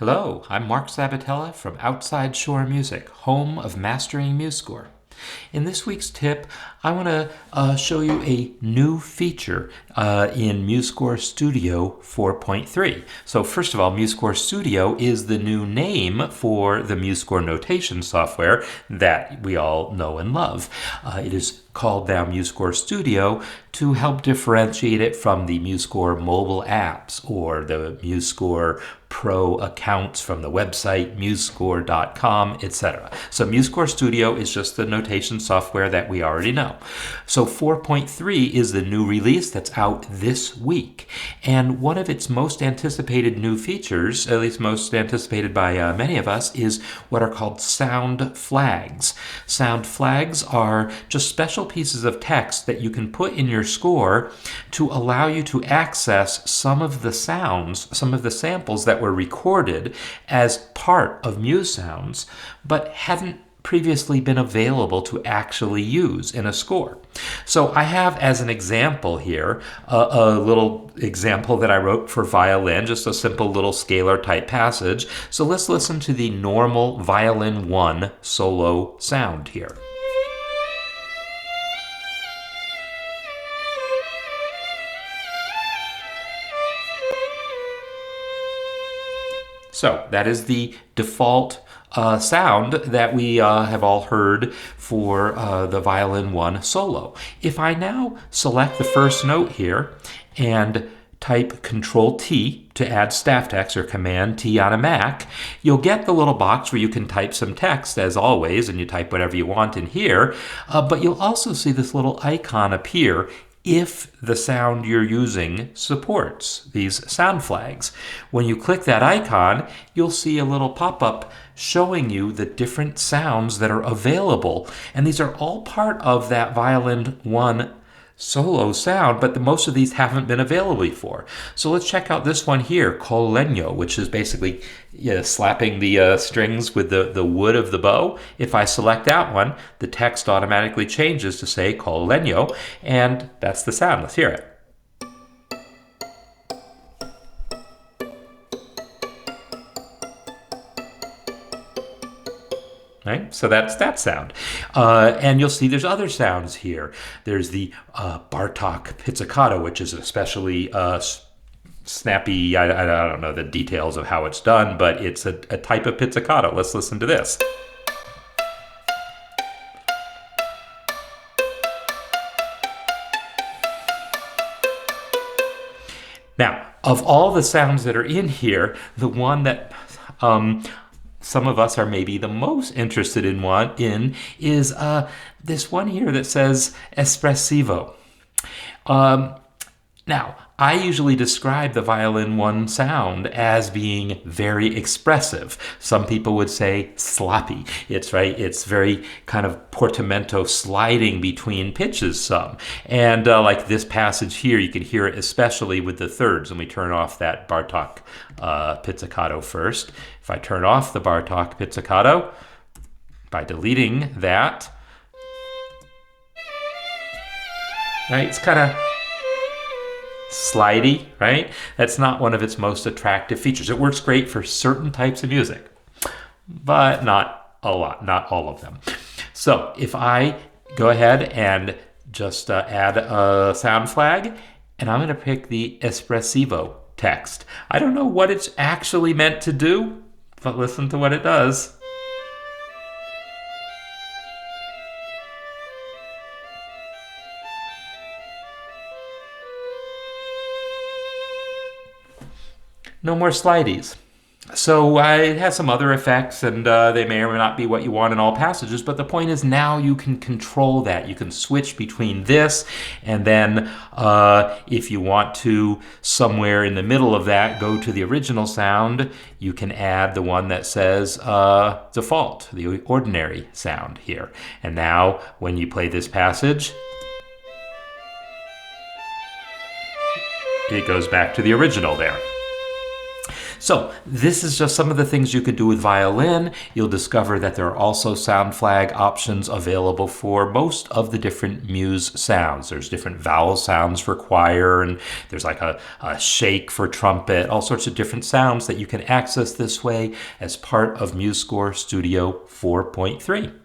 Hello, I'm Mark Sabatella from Outside Shore Music, home of mastering MuseScore. In this week's tip, I want to show you a new feature in MuseScore Studio 4.3. So first of all, MuseScore Studio is the new name for the MuseScore notation software that we all know and love. It is called now MuseScore Studio to help differentiate it from the MuseScore mobile apps or the MuseScore Pro accounts from the website musescore.com, etc. So MuseScore Studio is just the notation software that we already know. So 4.3 is the new release that's out this week. And one of its most anticipated new features, at least most anticipated by many of us, is what are called sound flags. Sound flags are just special pieces of text that you can put in your score to allow you to access some of the sounds, some of the samples that were recorded as part of Muse Sounds, but hadn't previously been available to actually use in a score. So I have as an example here a little example that I wrote for violin, just a simple little scalar type passage. So let's listen to the normal violin 1 solo sound here. So that is the default sound that we have all heard for the violin 1 solo. If I now select the first note here and type Control T to add staff text or Command T on a Mac, you'll get the little box where you can type some text as always, and you type whatever you want in here, but you'll also see this little icon appear if the sound you're using supports these sound flags. When you click that icon, you'll see a little pop-up showing you the different sounds that are available. And these are all part of that violin 1 solo sound, but most of these haven't been available before. So let's check out this one here, col legno, which is basically slapping the strings with the wood of the bow. If I select that one, the text automatically changes to say col legno, and that's the sound. Let's hear it. Right? So that's that sound. And you'll see there's other sounds here. There's the Bartok pizzicato, which is especially snappy. I don't know the details of how it's done, but it's a type of pizzicato. Let's listen to this. Now, of all the sounds that are in here, the one that some of us are maybe the most interested in is this one here that says espressivo. Now, I usually describe the violin 1 sound as being very expressive. Some people would say sloppy. It's right. It's very kind of portamento, sliding between pitches some. And like this passage here, you can hear it especially with the thirds. And we turn off that Bartok pizzicato first. If I turn off the Bartok pizzicato by deleting that, right? It's kind of slidey, right? That's not one of its most attractive features. It works great for certain types of music, but not a lot, not all of them. So if I go ahead and just add a sound flag, and I'm going to pick the espressivo text. I don't know what it's actually meant to do, but listen to what it does. No more slideys. So it has some other effects, and they may or may not be what you want in all passages, but the point is now you can control that. You can switch between this, and then if you want to, somewhere in the middle of that, go to the original sound, you can add the one that says default, the ordinary sound here. And now when you play this passage, it goes back to the original there. So this is just some of the things you could do with violin. You'll discover that there are also sound flag options available for most of the different Muse sounds. There's different vowel sounds for choir, and there's like a shake for trumpet, all sorts of different sounds that you can access this way as part of MuseScore Studio 4.3.